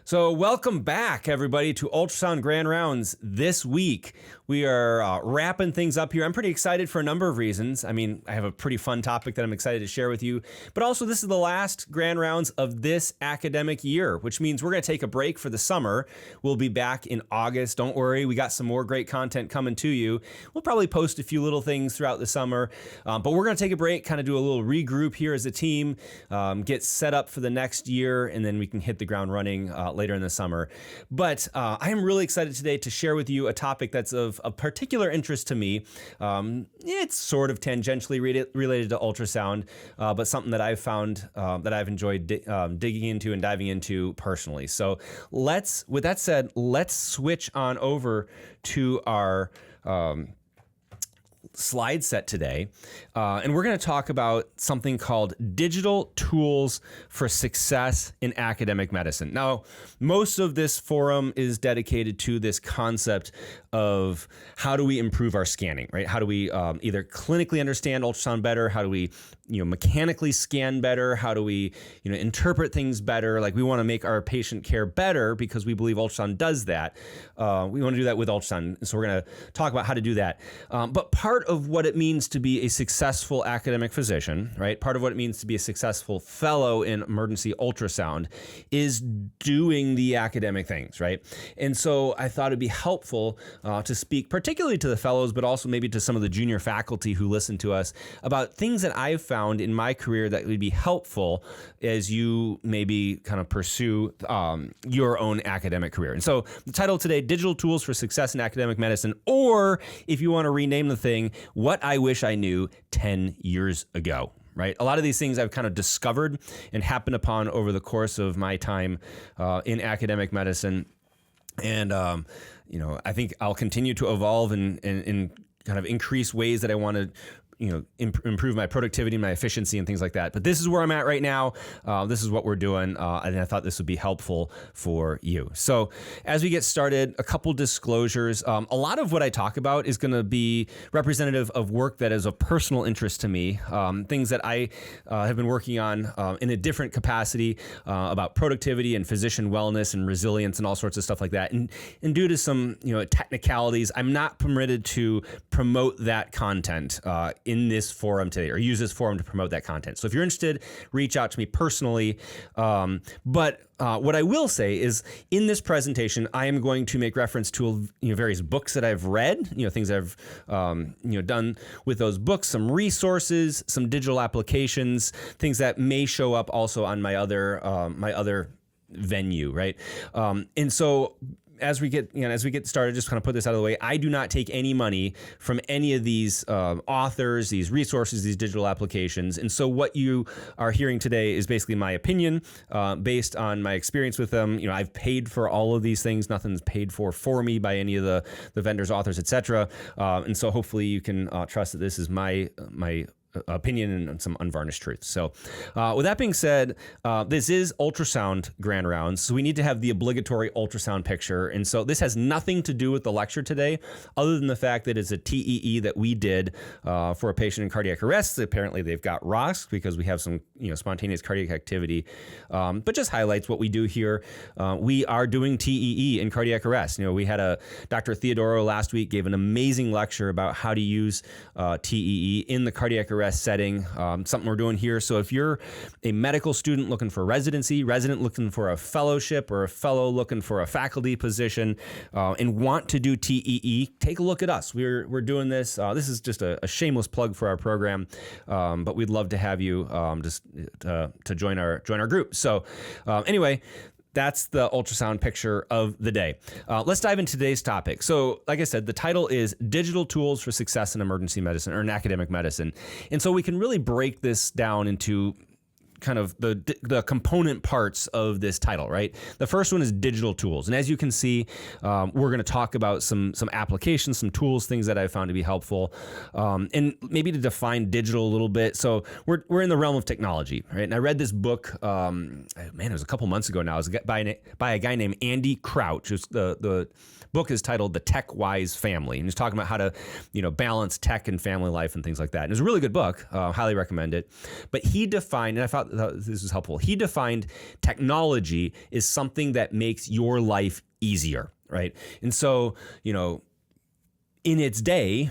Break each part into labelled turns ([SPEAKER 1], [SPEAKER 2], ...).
[SPEAKER 1] So welcome back, everybody, to Ultrasound Grand Rounds. This week, we are wrapping things up here. I'm pretty excited for a number of reasons. I mean, I have a pretty fun topic that I'm excited to share with you, but also this is the last Grand Rounds of this academic year, which means we're going to take a break for the summer. We'll be back in August. Don't worry, we got some more great content coming to you. We'll probably post a few little things throughout the summer, but we're going to take a break, kind of do a little regroup here as a team, get set up for the next year, and then we can hit the ground running later in the summer. But I am really excited today to share with you a topic that's of particular interest to me. It's sort of tangentially related to ultrasound, but something that I've found that I've enjoyed digging into and diving into personally. So with that said, let's switch on over to our slide set today, and we're going to talk about something called digital tools for success in academic medicine. Now, most of this forum is dedicated to this concept of how do we improve our scanning, right? How do we either clinically understand ultrasound better? How do we mechanically scan better? How do we interpret things better? Like, we want to make our patient care better because we believe ultrasound does that. We want to do that with ultrasound, so we're going to talk about how to do that. But part of what it means to be a successful academic physician, right? Part of what it means to be a successful fellow in emergency ultrasound is doing the academic things, right? And so I thought it'd be helpful to speak particularly to the fellows, but also maybe to some of the junior faculty who listen to us about things that I've found in my career that would be helpful as you maybe kind of pursue your own academic career. And so the title today, Digital Tools for Success in Academic Medicine, or if you want to rename the thing, What I Wish I Knew 10 Years Ago. Right? A lot of these things I've kind of discovered and happened upon over the course of my time in academic medicine. And, I think I'll continue to evolve and kind of increase ways that I want to improve my productivity and my efficiency and things like that. But this is where I'm at right now. This is what we're doing. And I thought this would be helpful for you. So as we get started, a couple disclosures. A lot of what I talk about is going to be representative of work that is of personal interest to me. Things that I have been working on in a different capacity about productivity and physician wellness and resilience and all sorts of stuff like that. And due to some technicalities, I'm not permitted to promote that content in this forum today, or use this forum to promote that content. So if you're interested, reach out to me personally. But what I will say is, in this presentation, I am going to make reference to various books that I've read, things I've done with those books, some resources, some digital applications, things that may show up also on my other venue, right? And so as we get started, just kind of put this out of the way, I do not take any money from any of these authors, these resources, these digital applications. And so what you are hearing today is basically my opinion based on my experience with them. I've paid for all of these things. Nothing's paid for me by any of the vendors, authors, etc. And so hopefully you can trust that this is my opinion and some unvarnished truth. So with that being said, this is Ultrasound Grand Rounds, so we need to have the obligatory ultrasound picture. And so this has nothing to do with the lecture today, other than the fact that it's a TEE that we did for a patient in cardiac arrest. Apparently they've got ROSC because we have some spontaneous cardiac activity, but just highlights what we do here. We are doing TEE in cardiac arrest. We had Dr. Theodoro last week gave an amazing lecture about how to use TEE in the cardiac arrest setting, something we're doing here. So if you're a medical student looking for residency, resident looking for a fellowship, or a fellow looking for a faculty position, and want to do TEE, take a look at us. We're doing this. This is just a shameless plug for our program, but we'd love to have you just to join our group. So anyway, that's the ultrasound picture of the day. Let's dive into today's topic. So, like I said, the title is Digital Tools for Success in Emergency Medicine, or in Academic Medicine. And so we can really break this down into kind of the component parts of this title, right? The first one is digital tools. And as you can see, we're going to talk about some applications, some tools, things that I found to be helpful, and maybe to define digital a little bit. So we're in the realm of technology, right? And I read this book, it was a couple months ago now. It was by a guy named Andy Crouch. The book is titled The Tech Wise Family, and he's talking about how to, balance tech and family life and things like that. And it was a really good book. Highly recommend it. But he defined, and I thought this is helpful. He defined technology is something that makes your life easier, right? And so, in its day,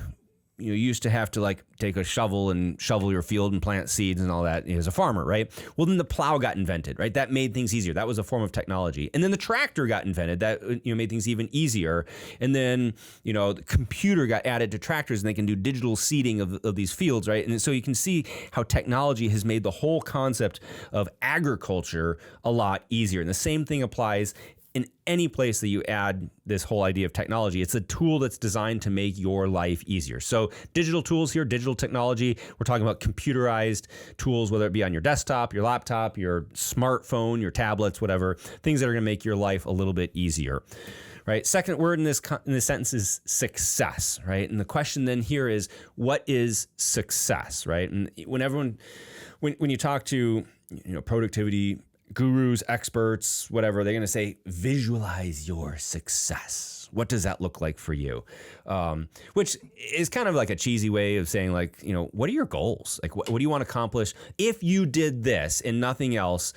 [SPEAKER 1] you used to have to like take a shovel and shovel your field and plant seeds and all that as a farmer, right? Well, then the plow got invented, right? That made things easier. That was a form of technology. And then the tractor got invented. That made things even easier. And then the computer got added to tractors, and they can do digital seeding of these fields, right? And so you can see how technology has made the whole concept of agriculture a lot easier. And the same thing applies in any place that you add this whole idea of technology. It's a tool that's designed to make your life easier. So digital tools here, digital technology, we're talking about computerized tools, whether it be on your desktop, your laptop, your smartphone, your tablets, whatever, things that are going to make your life a little bit easier. Right. Second word in this sentence is success. Right. And the question then here is, what is success? Right. And when you talk to productivity gurus, experts, whatever, they're going to say, visualize your success. What does that look like for you? Which is kind of like a cheesy way of saying, like, what are your goals? Like, what do you want to accomplish? If you did this and nothing else,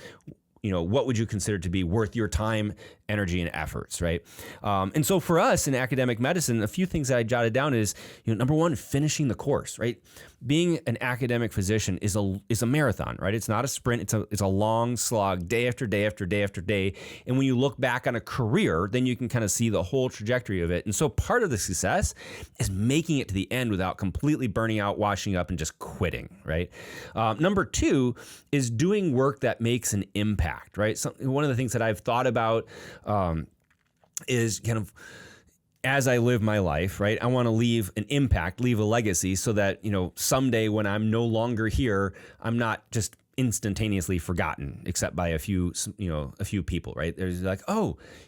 [SPEAKER 1] what would you consider to be worth your time, energy, and efforts, right? And so for us in academic medicine, a few things that I jotted down is, number one, finishing the course, right? Being an academic physician is a marathon, right? It's not a sprint. It's a long slog, day after day after day after day. And when you look back on a career, then you can kind of see the whole trajectory of it. And so part of the success is making it to the end without completely burning out, washing up, and just quitting, right? Number two is doing work that makes an impact, right? So one of the things that I've thought about is kind of, as I live my life, right, I want to leave an impact, leave a legacy, so that, someday when I'm no longer here, I'm not just instantaneously forgotten, except by a few people, right? There's like,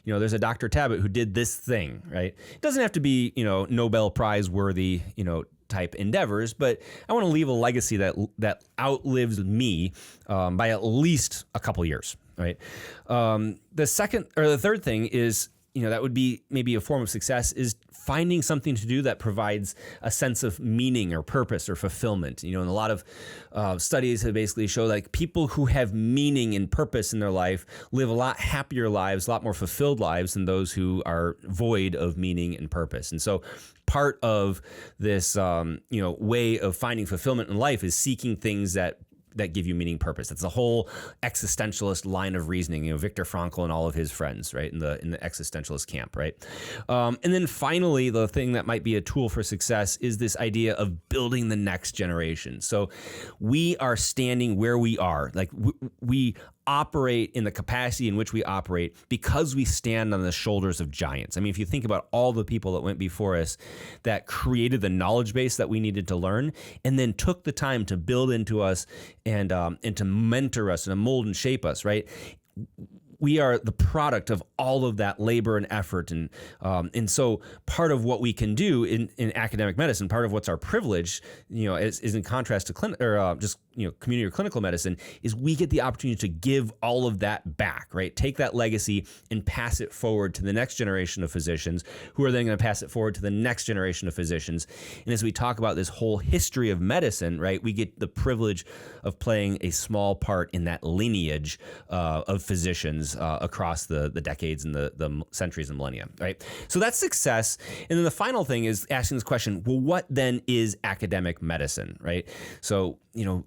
[SPEAKER 1] there's a Dr. Tabbut who did this thing, right? It doesn't have to be, Nobel Prize worthy, type endeavors, but I want to leave a legacy that outlives me by at least a couple years, right? The third thing is, that would be maybe a form of success, is finding something to do that provides a sense of meaning or purpose or fulfillment. And a lot of studies have basically showed like people who have meaning and purpose in their life live a lot happier lives, a lot more fulfilled lives than those who are void of meaning and purpose. And so part of this, way of finding fulfillment in life is seeking things that give you meaning, purpose. That's the whole existentialist line of reasoning, Viktor Frankl and all of his friends, right, in the existentialist camp, right? And then finally, the thing that might be a tool for success is this idea of building the next generation. So we are standing where we are, like we operate in the capacity in which we operate because we stand on the shoulders of giants. I mean, if you think about all the people that went before us that created the knowledge base that we needed to learn, and then took the time to build into us and to mentor us and to mold and shape us, right? We are the product of all of that labor and effort. And so part of what we can do in academic medicine, part of what's our privilege, is in contrast to community or clinical medicine, is we get the opportunity to give all of that back, right? Take that legacy and pass it forward to the next generation of physicians, who are then going to pass it forward to the next generation of physicians. And as we talk about this whole history of medicine, right, we get the privilege of playing a small part in that lineage of physicians across the decades and the centuries and millennia, right? So that's success. And then the final thing is asking this question, well, what then is academic medicine, right? So,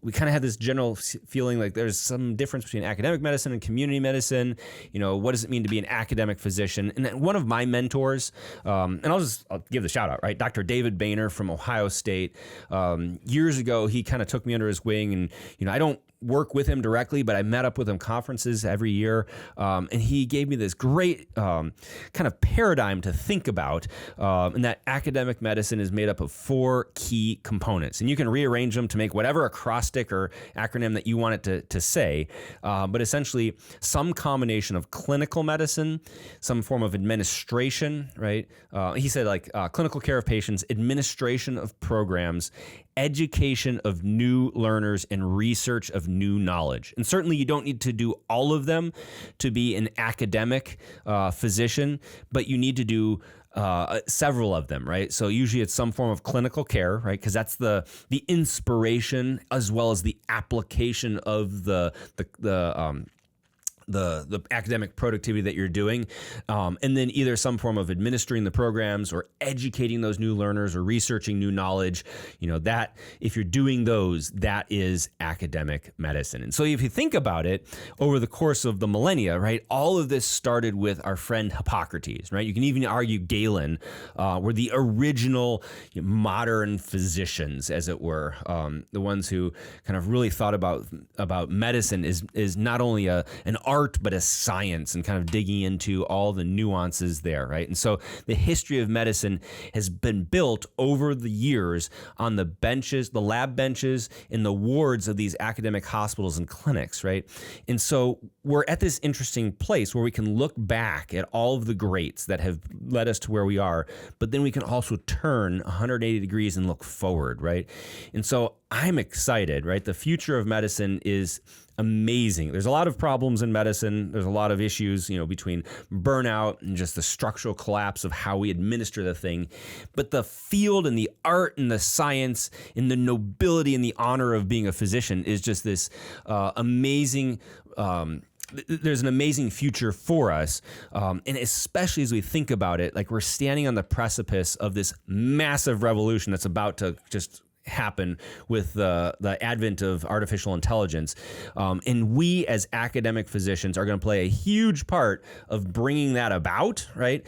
[SPEAKER 1] we kind of have this general feeling like there's some difference between academic medicine and community medicine. What does it mean to be an academic physician? And then one of my mentors, and I'll give the shout out, right? Dr. David Boehner from Ohio State. Years ago, he kind of took me under his wing, and, I don't work with him directly, but I met up with him conferences every year. And he gave me this great kind of paradigm to think about, and that academic medicine is made up of 4 key components. And you can rearrange them to make whatever acrostic or acronym that you want it to say. But essentially, some combination of clinical medicine, some form of administration, right? He said clinical care of patients, administration of programs, education of new learners, and research of new knowledge. And certainly you don't need to do all of them to be an academic physician, but you need to do several of them, right? So usually it's some form of clinical care, right? Because that's the inspiration as well as the application of the academic productivity that you're doing, and then either some form of administering the programs or educating those new learners or researching new knowledge. That if you're doing those, that is academic medicine. And so if you think about it, over the course of the millennia, right, all of this started with our friend Hippocrates, right? You can even argue Galen were the original modern physicians, as it were, the ones who kind of really thought about medicine is not only an art, but a science, and kind of digging into all the nuances there, right? And so the history of medicine has been built over the years on the benches, the lab benches, in the wards of these academic hospitals and clinics, right? And so we're at this interesting place where we can look back at all of the greats that have led us to where we are, but then we can also turn 180 degrees and look forward, right? And so I'm excited, right? The future of medicine is amazing. There's a lot of problems in medicine. There's a lot of issues, between burnout and just the structural collapse of how we administer the thing. But the field and the art and the science and the nobility and the honor of being a physician is just this amazing. There's an amazing future for us. And especially as we think about it, like we're standing on the precipice of this massive revolution that's about to just happen with the advent of artificial intelligence. And we as academic physicians are going to play a huge part of bringing that about, right?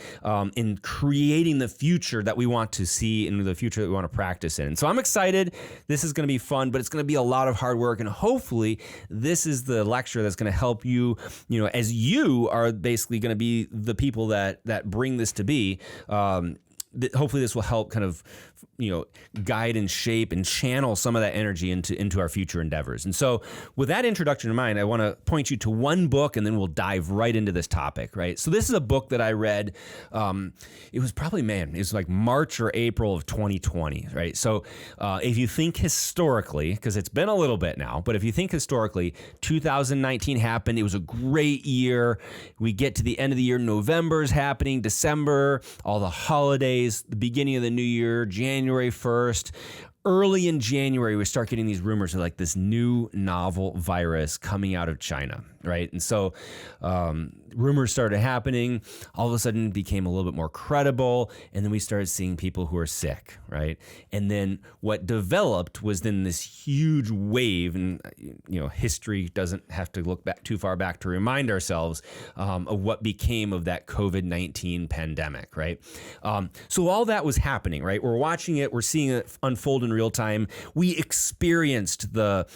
[SPEAKER 1] In creating the future that we want to see and the future that we want to practice in. And so I'm excited. This is going to be fun, but it's going to be a lot of hard work. And hopefully this is the lecture that's going to help you, as you are basically going to be the people that bring this to be. Hopefully this will help kind of, guide and shape and channel some of that energy into our future endeavors. And so with that introduction in mind, I want to point you to one book and then we'll dive right into this topic, right? So this is a book that I read. It was probably, it was like March or April of 2020, right? So if you think historically, because it's been a little bit now, but if you think historically, 2019 happened. It was a great year. We get to the end of the year, November's happening, December, all the holidays, the beginning of the new year, January 1st. Early in January, we start getting these rumors of like this new novel virus coming out of China, right? And so rumors started happening, all of a sudden became a little bit more credible, and then we started seeing people who are sick, right? And then what developed was then this huge wave, and history doesn't have to look back too far back to remind ourselves of what became of that COVID-19 pandemic, right? So all that was happening, right? We're watching it, we're seeing it unfold in real time. We experienced the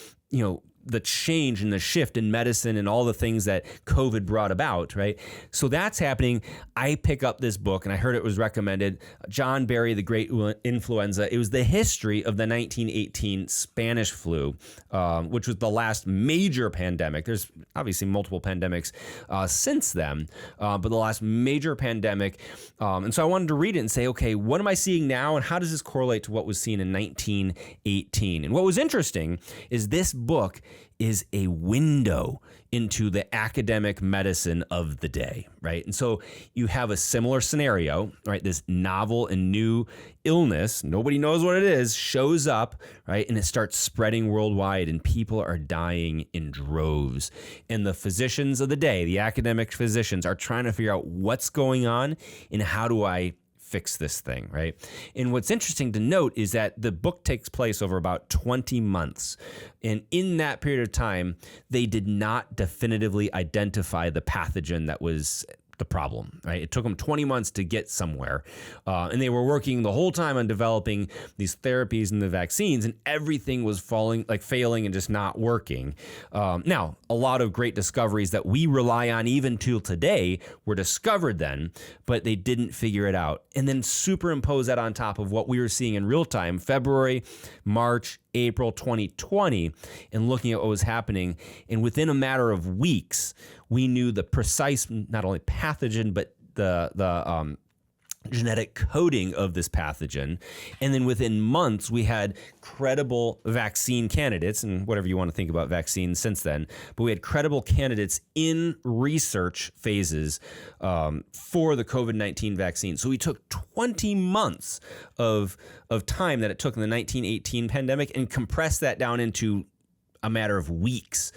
[SPEAKER 1] change and the shift in medicine and all the things that COVID brought about, right? So that's happening. I pick up this book, and I heard it was recommended, John Barry, The Great Influenza. It was the history of the 1918 Spanish flu, which was the last major pandemic. There's obviously multiple pandemics since then, but the last major pandemic. And so I wanted to read it and say, okay, what am I seeing now, and how does this correlate to what was seen in 1918? And what was interesting is this book is a window into the academic medicine of the day, right? And so you have a similar scenario, right? This novel and new illness, nobody knows what it is, shows up, right? And it starts spreading worldwide, and people are dying in droves. And the physicians of the day, the academic physicians, are trying to figure out what's going on and how do I fix this thing, right? And what's interesting to note is that the book takes place over about 20 months. And in that period of time, they did not definitively identify the pathogen that was the problem, right? It took them 20 months to get somewhere. And they were working the whole time on developing these therapies and the vaccines, and everything was failing and just not working. Now, a lot of great discoveries that we rely on even till today were discovered then, but they didn't figure it out. And then superimpose that on top of what we were seeing in real time, February, March, April 2020, and looking at what was happening. And within a matter of weeks, we knew the precise, not only pathogen, but the genetic coding of this pathogen. And then within months, we had credible vaccine candidates, and whatever you want to think about vaccines since then, but we had credible candidates in research phases for the COVID-19 vaccine. So we took 20 months of time that it took in the 1918 pandemic and compressed that down into a matter of weeks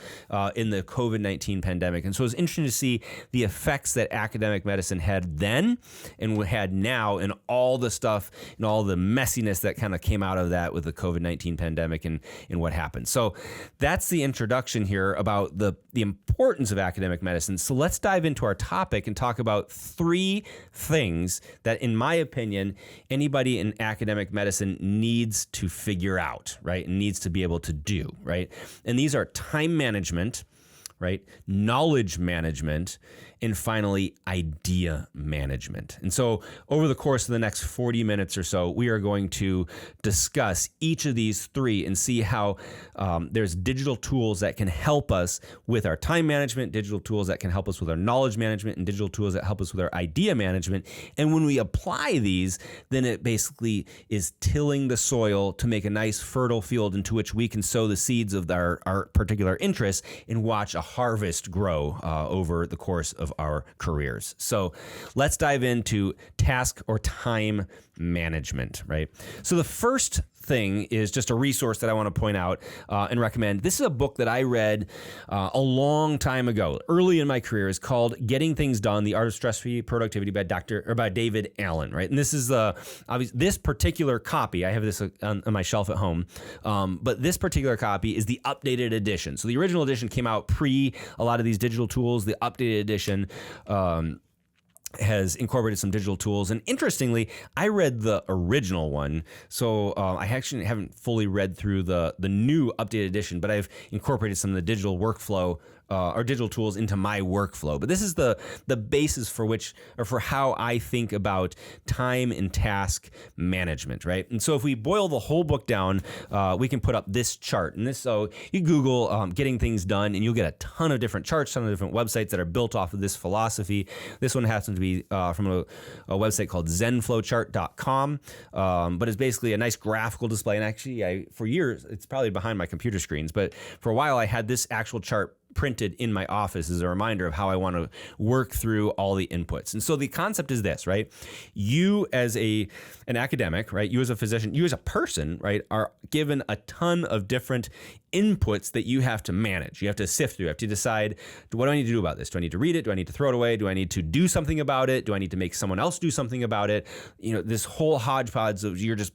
[SPEAKER 1] in the COVID-19 pandemic. And so it's interesting to see the effects that academic medicine had then and had now, and all the stuff and all the messiness that kind of came out of that with the COVID-19 pandemic and what happened. So that's the introduction here about the importance of academic medicine. So let's dive into our topic and talk about 3 things that, in my opinion, anybody in academic medicine needs to figure out, right? And needs to be able to do, right? And these are time management, right? Knowledge management, and finally, idea management. And so over the course of the next 40 minutes or so, we are going to discuss each of these 3 and see how there's digital tools that can help us with our time management, digital tools that can help us with our knowledge management, and digital tools that help us with our idea management. And when we apply these, then it basically is tilling the soil to make a nice fertile field into which we can sow the seeds of our particular interests and watch a harvest grow over the course of our careers. So let's dive into task or time management, right? So the first thing is just a resource that I want to point out and recommend. This is a book that I read a long time ago, early in my career. It's called Getting Things Done: The Art of Stress-Free Productivity by David Allen, right? And this is this particular copy. I have this on my shelf at home, but this particular copy is the updated edition. So the original edition came out pre a lot of these digital tools. The updated edition has incorporated some digital tools. And interestingly, I read the original one. So I actually haven't fully read through the new updated edition, but I've incorporated some of the digital workflow or digital tools into my workflow. But this is the basis for how I think about time and task management, right? And so if we boil the whole book down, we can put up this chart. And so you Google Getting Things Done, and you'll get a ton of different charts, ton of different websites that are built off of this philosophy. This one happens to be from a website called zenflowchart.com, but it's basically a nice graphical display. And actually, for years, it's probably behind my computer screens, but for a while I had this actual chart printed in my office as a reminder of how I want to work through all the inputs. And so the concept is this, right? You as an academic, right? You as a physician, you as a person, right, are given a ton of different inputs that you have to manage. You have to sift through. You have to decide, what do I need to do about this? Do I need to read it? Do I need to throw it away? Do I need to do something about it? Do I need to make someone else do something about it? This whole hodgepodge of you're just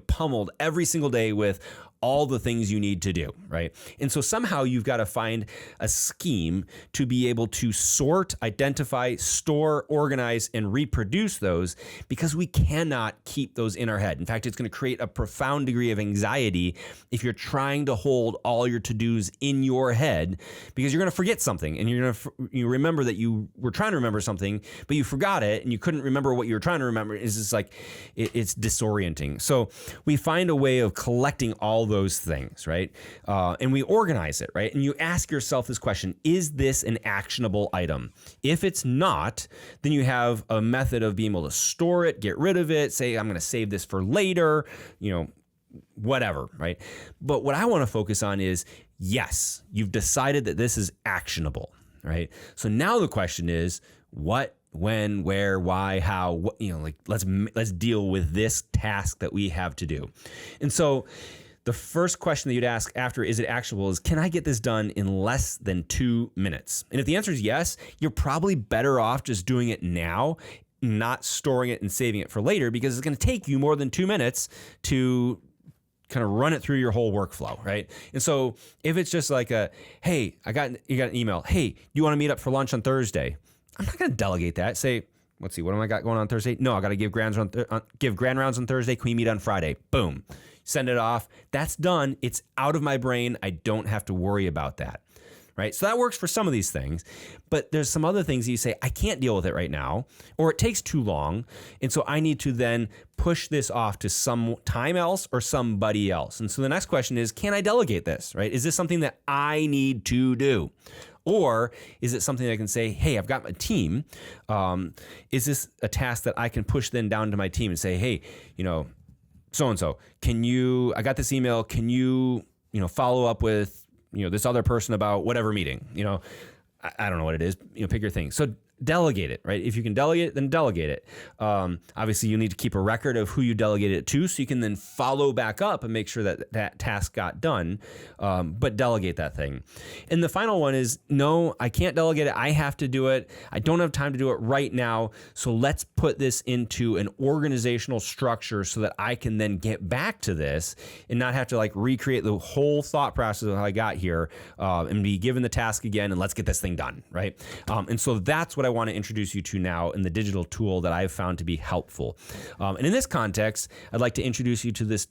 [SPEAKER 1] pummeled every single day with all the things you need to do, right? And so somehow you've got to find a scheme to be able to sort, identify, store, organize, and reproduce those, because we cannot keep those in our head. In fact, it's going to create a profound degree of anxiety if you're trying to hold all your to-dos in your head, because you're going to forget something, and you're going to remember that you were trying to remember something, but you forgot it, and you couldn't remember what you were trying to remember. It's just like, it's disorienting. So we find a way of collecting all those things, right? And we organize it, right? And you ask yourself this question: is this an actionable item? If it's not, then you have a method of being able to store it, get rid of it, say, I'm going to save this for later, whatever, right? But what I want to focus on is, yes, you've decided that this is actionable, right? So now the question is, what, when, where, why, how, what, let's deal with this task that we have to do. And so the first question that you'd ask after is it actionable is, can I get this done in less than 2 minutes? And if the answer is yes, you're probably better off just doing it now, not storing it and saving it for later, because it's going to take you more than 2 minutes to kind of run it through your whole workflow, right? And so if it's just like hey, you got an email, hey, you want to meet up for lunch on Thursday? I'm not going to delegate that. Say, let's see, what am I got going on Thursday? No, I got to give grand rounds on Thursday. Can we meet on Friday? Boom. Send it off. That's done. It's out of my brain. I don't have to worry about that, right? So that works for some of these things, but there's some other things that you say, I can't deal with it right now, or it takes too long, and so I need to then push this off to some time else or somebody else. And so the next question is, can I delegate this, right? Is this something that I need to do? Or is it something that I can say, hey, I've got my team. Is this a task that I can push then down to my team and say, hey, so-and-so, I got this email, can you follow up with, this other person about whatever meeting, I don't know what it is, pick your thing. So delegate it, right? If you can delegate it, then delegate it. Obviously, you need to keep a record of who you delegated it to so you can then follow back up and make sure that that task got done, but delegate that thing. And the final one is, no, I can't delegate it. I have to do it. I don't have time to do it right now. So let's put this into an organizational structure so that I can then get back to this and not have to recreate the whole thought process of how I got here and be given the task again and let's get this thing done, right? And so that's what I want to introduce you to now in the digital tool that I've found to be helpful. And in this context, I'd like to introduce you to this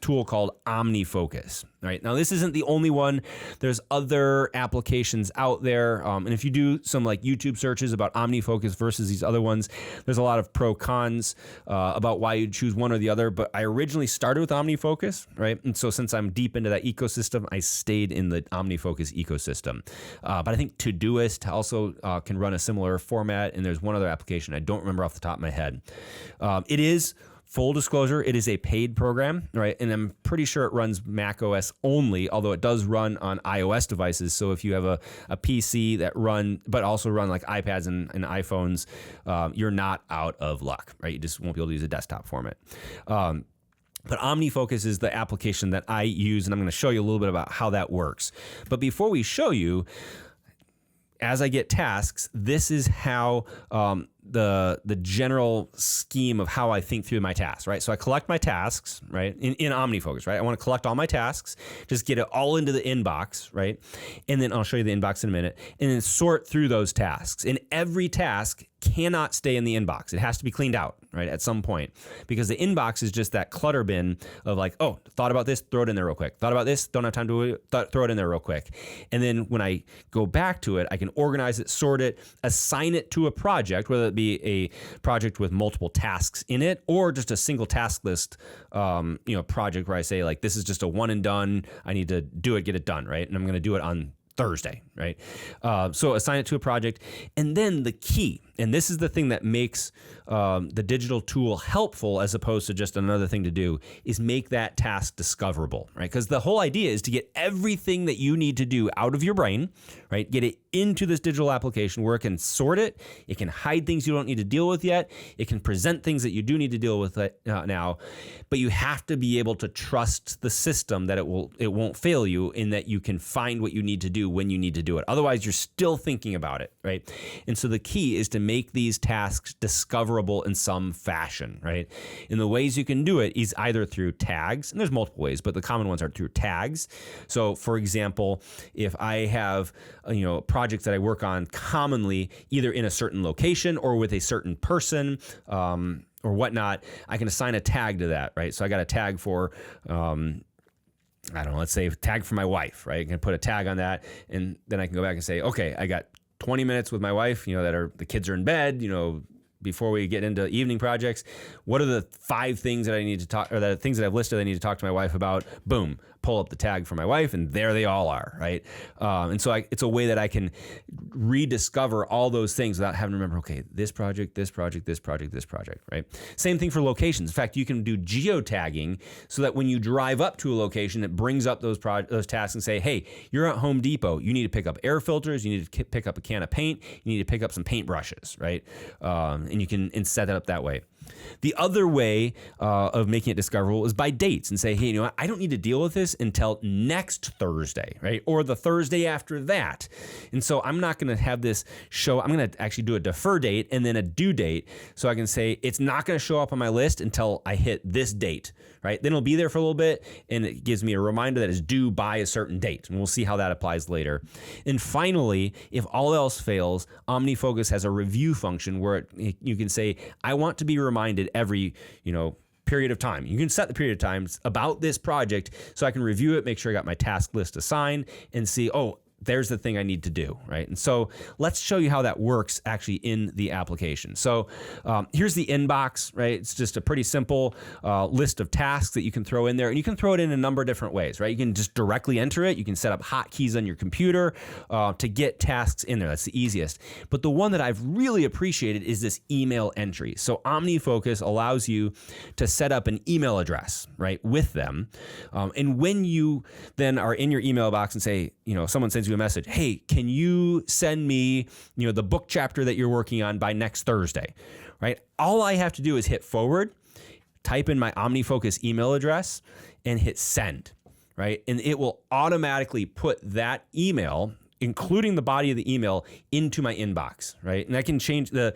[SPEAKER 1] tool called OmniFocus. Right now, this isn't the only one. There's other applications out there. And if you do some YouTube searches about OmniFocus versus these other ones, there's a lot of pro cons about why you'd choose one or the other. But I originally started with OmniFocus, right? And so since I'm deep into that ecosystem, I stayed in the OmniFocus ecosystem. But I think Todoist also can run a similar format. And there's one other application I don't remember off the top of my head. It is, full disclosure, it is a paid program, right? And I'm pretty sure it runs Mac OS only, although it does run on iOS devices. So if you have a PC but also run iPads and iPhones, you're not out of luck, right? You just won't be able to use a desktop format. But OmniFocus is the application that I use, and I'm going to show you a little bit about how that works. But before we show you, as I get tasks, this is how the general scheme of how I think through my tasks, right? So I collect my tasks, right, in OmniFocus, right? I want to collect all my tasks, just get it all into the inbox, right? And then I'll show you the inbox in a minute, and then sort through those tasks. And every task cannot stay in the inbox. It has to be cleaned out, right, at some point, because the inbox is just that clutter bin of oh, thought about this, throw it in there real quick. Thought about this, don't have time to throw it in there real quick. And then when I go back to it, I can organize it, sort it, assign it to a project, whether it be a project with multiple tasks in it or just a single task list, project where I say this is just a one and done. I need to do it, get it done, right? And I'm going to do it on Thursday, right? So assign it to a project. And then the key, and this is the thing that makes the digital tool helpful as opposed to just another thing to do, is make that task discoverable, right? Because the whole idea is to get everything that you need to do out of your brain, right? Get it into this digital application where it can sort it, it can hide things you don't need to deal with yet, it can present things that you do need to deal with now, but you have to be able to trust the system that it won't fail you, in that you can find what you need to do when you need to do it. Otherwise, you're still thinking about it, right? And so the key is to make these tasks discoverable in some fashion, right? And the ways you can do it is either through tags, and there's multiple ways, but the common ones are through tags. So for example, if I have projects that I work on commonly either in a certain location or with a certain person or whatnot, I can assign a tag to that, right? So I got a tag for I don't know, let's say tag for my wife, right? I can put a tag on that, and then I can go back and say, okay, I got 20 minutes with my wife, the kids are in bed, before we get into evening projects. What are the 5 things that I need to talk, or the things that I've listed I need to talk to my wife about? Boom, pull up the tag for my wife, and there they all are, right? And so it's a way that I can rediscover all those things without having to remember, okay, this project, this project, this project, this project, right? Same thing for locations. In fact, you can do geotagging so that when you drive up to a location, it brings up those tasks and say, hey, you're at Home Depot. You need to pick up air filters. You need to pick up a can of paint. You need to pick up some paintbrushes, right? And you can set that up that way. The other way of making it discoverable is by dates, and say, hey, I don't need to deal with this until next Thursday, right? Or the Thursday after that. And so I'm not going to have this show. I'm going to actually do a defer date and then a due date. So I can say it's not going to show up on my list until I hit this date, right? Then it'll be there for a little bit, and it gives me a reminder that it's due by a certain date. And we'll see how that applies later. And finally, if all else fails, OmniFocus has a review function where you can say, I want to be reminded every, period of time. You can set the period of time about this project so I can review it, make sure I got my task list assigned, and see, oh, there's the thing I need to do, right? And so let's show you how that works actually in the application. So here's the inbox, right? It's just a pretty simple list of tasks that you can throw in there, and you can throw it in a number of different ways, right? You can just directly enter it. You can set up hotkeys on your computer to get tasks in there. That's the easiest. But the one that I've really appreciated is this email entry. So OmniFocus allows you to set up an email address, right, with them. And when you then are in your email box and say, someone sends you a message, hey, can you send me, the book chapter that you're working on by next Thursday, right? All I have to do is hit forward, type in my OmniFocus email address, and hit send, right? And it will automatically put that email, including the body of the email, into my inbox, right? And I can change the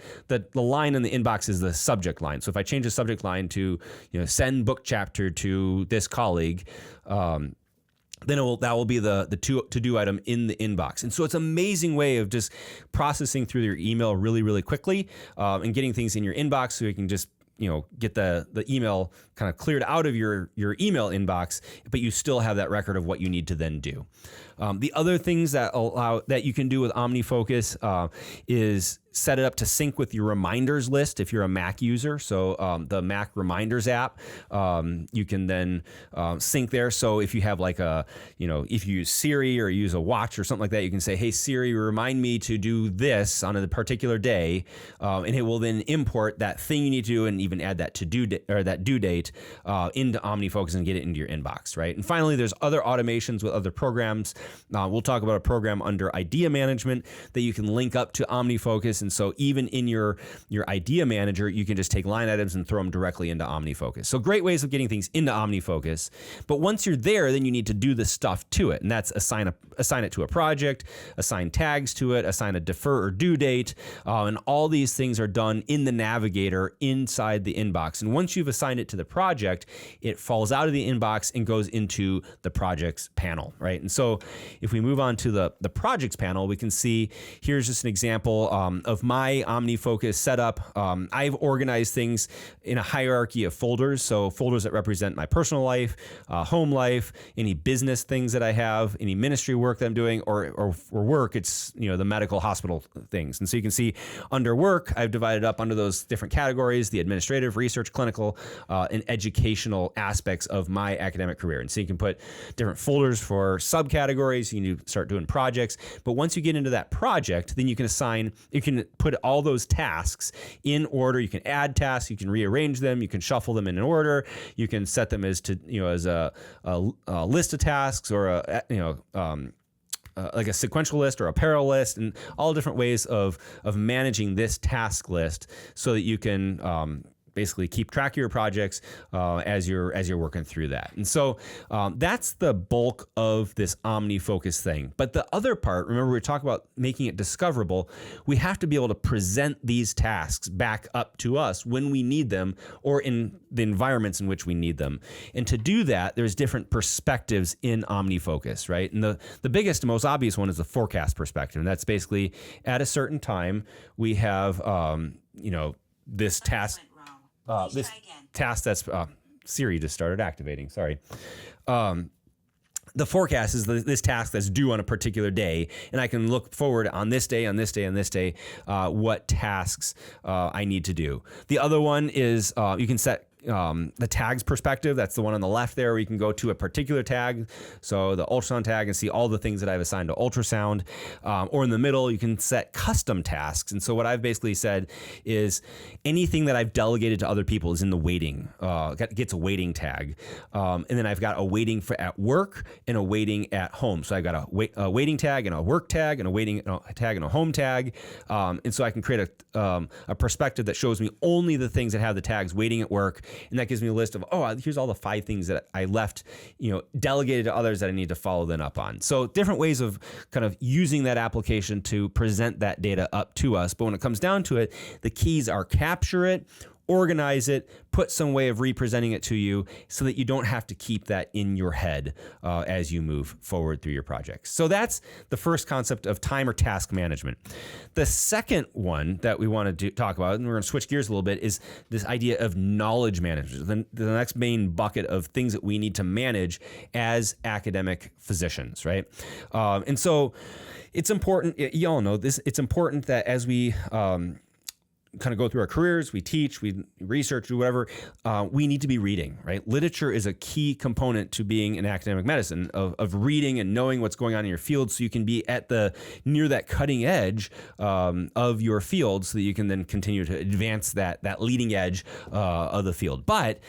[SPEAKER 1] line in the inbox is the subject line. So if I change the subject line to, send book chapter to this colleague, then that will be the to-do item in the inbox. And so it's an amazing way of just processing through your email really, really quickly and getting things in your inbox so you can just get the email kind of cleared out of your email inbox, but you still have that record of what you need to then do. The other things that you can do with OmniFocus is set it up to sync with your reminders list if you're a Mac user. So the Mac Reminders app, you can then sync there. So if you have if you use Siri or use a watch or something like that, you can say, hey, Siri, remind me to do this on a particular day. And it will then import that thing you need to do and even add that that due date into OmniFocus and get it into your inbox, right? And finally, there's other automations with other programs. We'll talk about a program under idea management that you can link up to OmniFocus. And so even in your idea manager, you can just take line items and throw them directly into OmniFocus. So great ways of getting things into OmniFocus. But once you're there, then you need to do the stuff to it. And that's assign it to a project, assign tags to it, assign a defer or due date. And all these things are done in the navigator inside the inbox. And once you've assigned it to the project, it falls out of the inbox and goes into the projects panel, right? And so if we move on to the projects panel, we can see here's just an example of my OmniFocus setup. I've organized things in a hierarchy of folders. So folders that represent my personal life, home life, any business things that I have, any ministry work that I'm doing, or work, it's the medical hospital things. And so you can see under work, I've divided up under those different categories, the administrative, research, clinical, and educational aspects of my academic career. And so you can put different folders for subcategories. You can start doing projects. But once you get into that project, then you can put all those tasks in order. You can add tasks, you can rearrange them, you can shuffle them in an order, you can set them as a list of tasks or like a sequential list or a parallel list, and all different ways of managing this task list so that you can basically keep track of your projects as you're working through that. And so that's the bulk of this OmniFocus thing. But the other part, remember we talked about making it discoverable, we have to be able to present these tasks back up to us when we need them or in the environments in which we need them. And to do that, there's different perspectives in OmniFocus, right? And the biggest and most obvious one is the forecast perspective. And that's basically at a certain time, we have, this task. This task that's Siri just started activating. Sorry. The forecast is this task that's due on a particular day, and I can look forward on this day, on this day, on this day, what tasks I need to do. The other one is you can set the tags perspective. That's the one on the left there where you can go to a particular tag. So the ultrasound tag and see all the things that I've assigned to ultrasound. Or in the middle, you can set custom tasks. And so what I've basically said is anything that I've delegated to other people is in the waiting, gets a waiting tag. And then I've got a waiting for at work and a waiting at home. So I've got a waiting tag and a work tag and a waiting tag and a home tag. And so I can create a perspective that shows me only the things that have the tags waiting at work. And that gives me a list of, here's all the 5 things that I left, delegated to others that I need to follow them up on. So different ways of kind of using that application to present that data up to us. But when it comes down to it, the keys are capture it, organize it, put some way of representing it to you so that you don't have to keep that in your head as you move forward through your projects. So that's the first concept of time or task management. The second one that we want to talk about, and we're going to switch gears a little bit, is this idea of knowledge management, the next main bucket of things that we need to manage as academic physicians, right? And so it's important, you all know this, it's important that as we kind of go through our careers, we teach, we research, do whatever, we need to be reading, right? Literature is a key component to being in academic medicine, of reading and knowing what's going on in your field so you can be at near that cutting edge of your field so that you can then continue to advance that leading edge of the field. But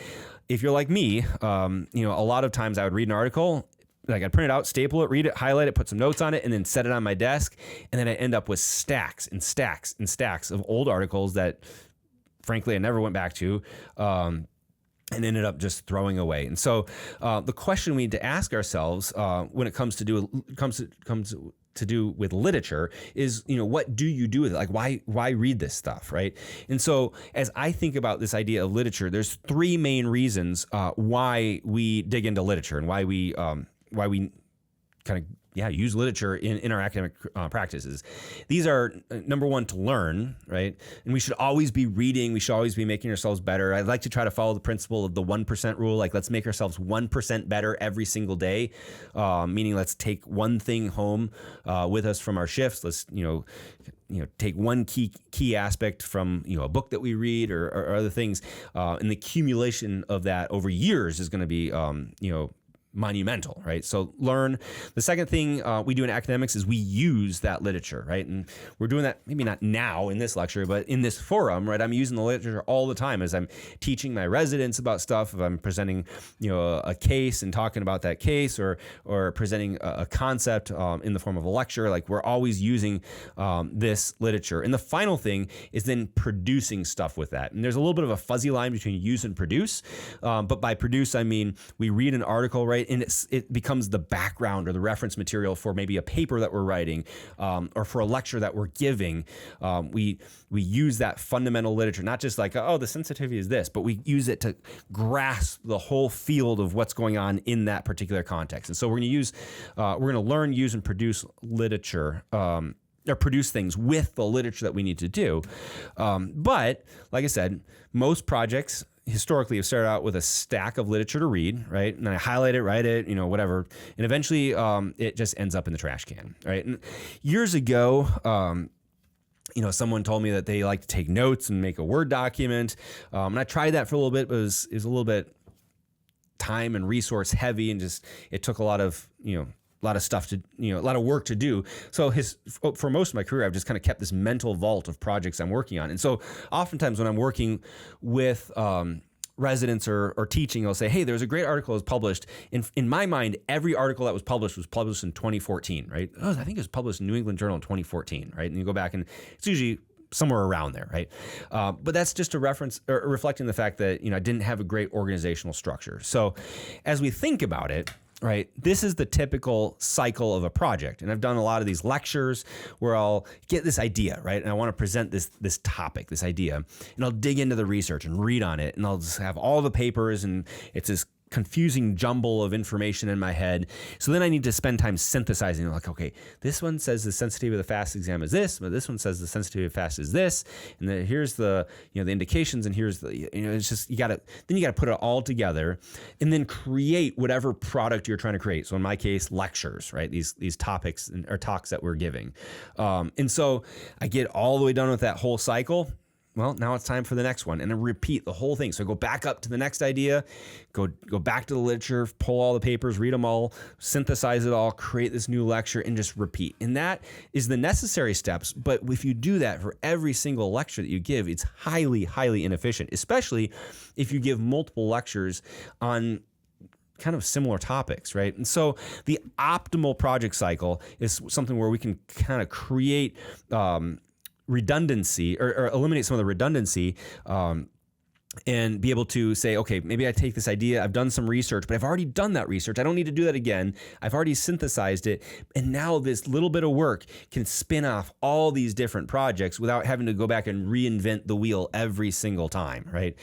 [SPEAKER 1] if you're like me, a lot of times I would read an article, like I'd print it out, staple it, read it, highlight it, put some notes on it, and then set it on my desk. And then I end up with stacks and stacks and stacks of old articles that, frankly, I never went back to, and ended up just throwing away. And so the question we need to ask ourselves when it comes to do with literature is, what do you do with it? Like, why read this stuff, right? And so as I think about this idea of literature, there's three main reasons why we dig into literature and why we kind of use literature in our academic practices. These are, number one, to learn, right? And we should always be reading. We should always be making ourselves better. I'd like to try to follow the principle of the 1% rule. Like, let's make ourselves 1% better every single day, meaning let's take one thing home with us from our shifts. Let's, take one key aspect from, a book that we read or other things. And the accumulation of that over years is going to be, monumental, right? So learn. The second thing we do in academics is we use that literature, right? And we're doing that maybe not now in this lecture, but in this forum, right? I'm using the literature all the time as I'm teaching my residents about stuff. If I'm presenting, a case and talking about that case, or presenting a concept in the form of a lecture, like we're always using this literature. And the final thing is then producing stuff with that. And there's a little bit of a fuzzy line between use and produce, but by produce I mean we read an article, right? And it becomes the background or the reference material for maybe a paper that we're writing, or for a lecture that we're giving. We use that fundamental literature, not just like, oh, the sensitivity is this, but we use it to grasp the whole field of what's going on in that particular context. And so we're going to learn, use, and produce literature, or produce things with the literature that we need to do. But like I said, most projects historically have started out with a stack of literature to read, right? And I highlight it, write it, whatever. And eventually it just ends up in the trash can, right? And years ago, someone told me that they like to take notes and make a Word document. And I tried that for a little bit, but it was a little bit time and resource heavy, and just, it took a lot of stuff to, a lot of work to do. So for most of my career, I've just kind of kept this mental vault of projects I'm working on. And so oftentimes when I'm working with residents or teaching, I'll say, hey, there's a great article that was published. In my mind, every article that was published in 2014, right? Oh, I think it was published in New England Journal in 2014, right? And you go back and it's usually somewhere around there, right? But that's just a reference or reflecting the fact that, I didn't have a great organizational structure. So as we think about it, right, this is the typical cycle of a project. And I've done a lot of these lectures where I'll get this idea, right? And I want to present this topic, this idea, and I'll dig into the research and read on it. And I'll just have all the papers, and it's this confusing jumble of information in my head. So then I need to spend time synthesizing, like, okay, this one says the sensitivity of the FAST exam is this, but this one says the sensitivity of FAST is this, and then here's the the indications, and here's the it's just you got to put it all together, and then create whatever product you're trying to create. So in my case, lectures, right? These topics or talks that we're giving, and so I get all the way done with that whole cycle. Well, now it's time for the next one, and then repeat the whole thing. So go back up to the next idea, go back to the literature, pull all the papers, read them all, synthesize it all, create this new lecture, and just repeat. And that is the necessary steps. But if you do that for every single lecture that you give, it's highly, highly inefficient, especially if you give multiple lectures on kind of similar topics, right? And so the optimal project cycle is something where we can kind of create redundancy or eliminate some of the redundancy and be able to say, okay, maybe I take this idea, I've done some research, but I've already done that research. I don't need to do that again. I've already synthesized it. And now this little bit of work can spin off all these different projects without having to go back and reinvent the wheel every single time, right?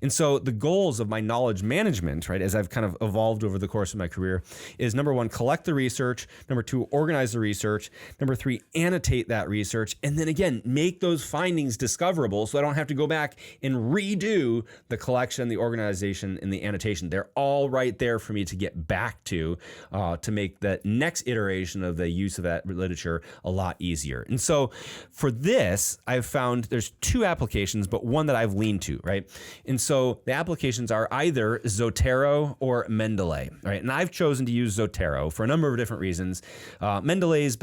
[SPEAKER 1] And so the goals of my knowledge management, right, as I've kind of evolved over the course of my career, is number one, collect the research. Number two, organize the research. Number three, annotate that research. And then again, make those findings discoverable so I don't have to go back and redo the collection, the organization, and the annotation. They're all right there for me to get back to make that next iteration of the use of that literature a lot easier. And so for this, I've found there's two applications, but one that I've leaned to, right? And so the applications are either Zotero or Mendeley, right? And I've chosen to use Zotero for a number of different reasons. Mendeley's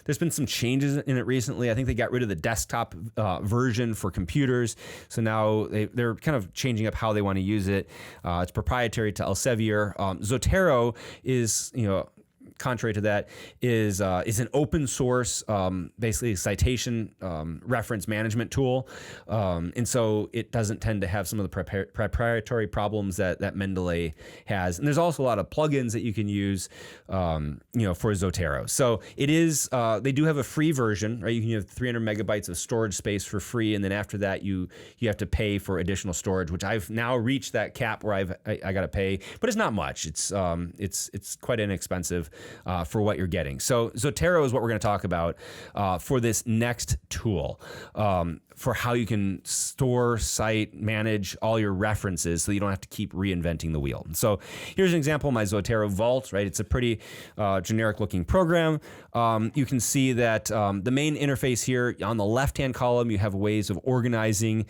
[SPEAKER 1] there's been some changes in it recently. I think they got rid of the desktop version for computers. So now they're kind of changing up how they want to use it. It's proprietary to Elsevier. Zotero is, contrary to that, is an open source, basically citation reference management tool, and so it doesn't tend to have some of the proprietary problems that Mendeley has. And there's also a lot of plugins that you can use, for Zotero. So it is they do have a free version, right? You can have 300 megabytes of storage space for free, and then after that you have to pay for additional storage, which I've now reached that cap where I got to pay, but it's not much. It's quite inexpensive for what you're getting. So Zotero is what we're going to talk about for this next tool for how you can store, cite, manage all your references so you don't have to keep reinventing the wheel. So here's an example of my Zotero Vault, right? It's a pretty generic looking program. You can see that the main interface here on the left-hand column, you have ways of organizing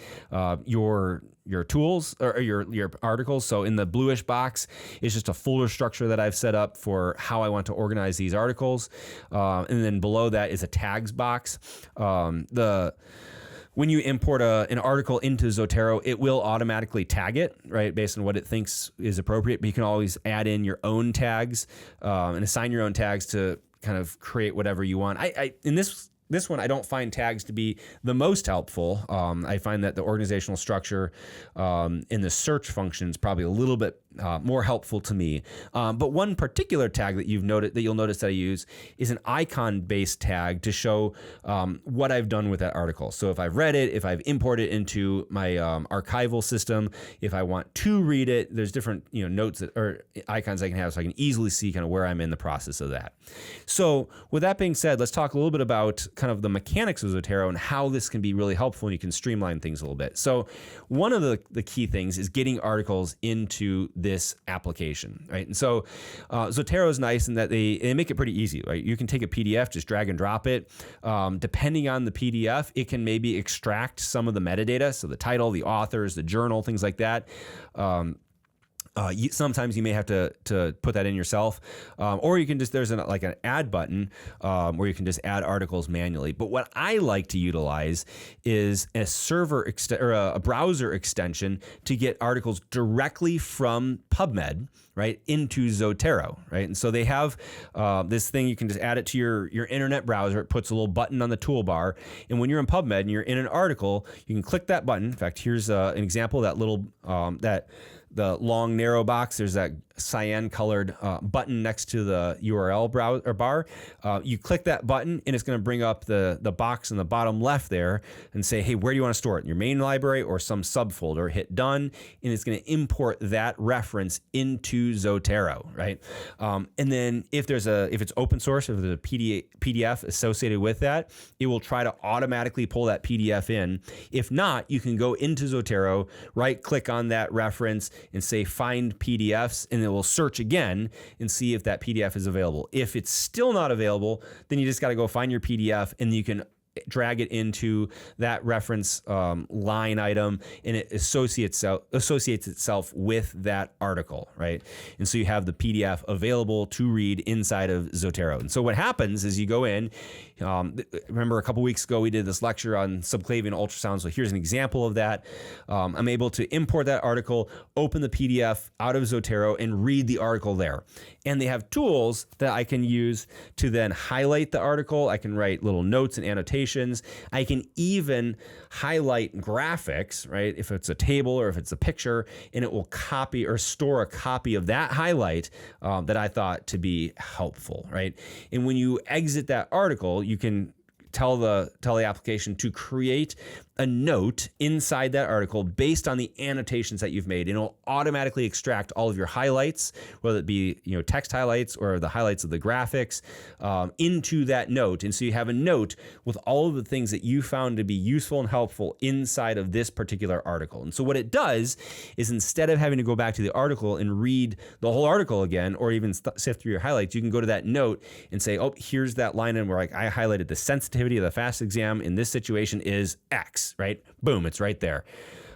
[SPEAKER 1] your tools or your articles. So in the bluish box is just a folder structure that I've set up for how I want to organize these articles. And then below that is a tags box. When you import an article into Zotero, it will automatically tag it, right, based on what it thinks is appropriate. But you can always add in your own tags and assign your own tags to kind of create whatever you want. In this one, I don't find tags to be the most helpful. I find that the organizational structure in the search function is probably a little bit more helpful to me. But one particular tag that you'll notice that I use is an icon-based tag to show what I've done with that article. So if I've read it, if I've imported it into my archival system, if I want to read it, there's different notes or icons I can have so I can easily see kind of where I'm in the process of that. So with that being said, let's talk a little bit about kind of the mechanics of Zotero and how this can be really helpful and you can streamline things a little bit. So one of the key things is getting articles into this application, right? And so Zotero is nice in that they make it pretty easy, right? You can take a PDF, just drag and drop it. Depending on the PDF, it can maybe extract some of the metadata, so the title, the authors, the journal, things like that. Sometimes you may have to put that in yourself, or you can just, there's an add button where you can just add articles manually. But what I like to utilize is a a browser extension to get articles directly from PubMed, right, into Zotero, right? And so they have this thing, you can just add it to your internet browser. It puts a little button on the toolbar. And when you're in PubMed and you're in an article, you can click that button. In fact, here's an example of that little, the long narrow box. There's that cyan colored button next to the URL browser bar. You click that button and it's going to bring up the box in the bottom left there and say, hey, where do you want to store it? In your main library or some subfolder? Hit done, and it's going to import that reference into Zotero, right? And then if it's open source, if there's a PDF associated with that, it will try to automatically pull that PDF in. If not, you can go into Zotero, right click on that reference and say find PDFs, and it will search again and see if that PDF is available. If it's still not available, then you just got to go find your PDF and you can drag it into that reference line item, and it associates itself with that article, right? And so you have the PDF available to read inside of Zotero. And so what happens is you go in, Remember a couple weeks ago, we did this lecture on subclavian ultrasound. So here's an example of that. I'm able to import that article, open the PDF out of Zotero and read the article there. And they have tools that I can use to then highlight the article. I can write little notes and annotations. I can even highlight graphics, right? If it's a table or if it's a picture, and it will copy or store a copy of that highlight that I thought to be helpful, right? And when you exit that article, you can tell the application to create a note inside that article based on the annotations that you've made, and it'll automatically extract all of your highlights, whether it be text highlights or the highlights of the graphics, into that note. And so you have a note with all of the things that you found to be useful and helpful inside of this particular article. And so what it does is, instead of having to go back to the article and read the whole article again, or even sift through your highlights, you can go to that note and say, oh, here's that line in where I highlighted the sensitivity of the FAST exam in this situation is X. Right? Boom, it's right there.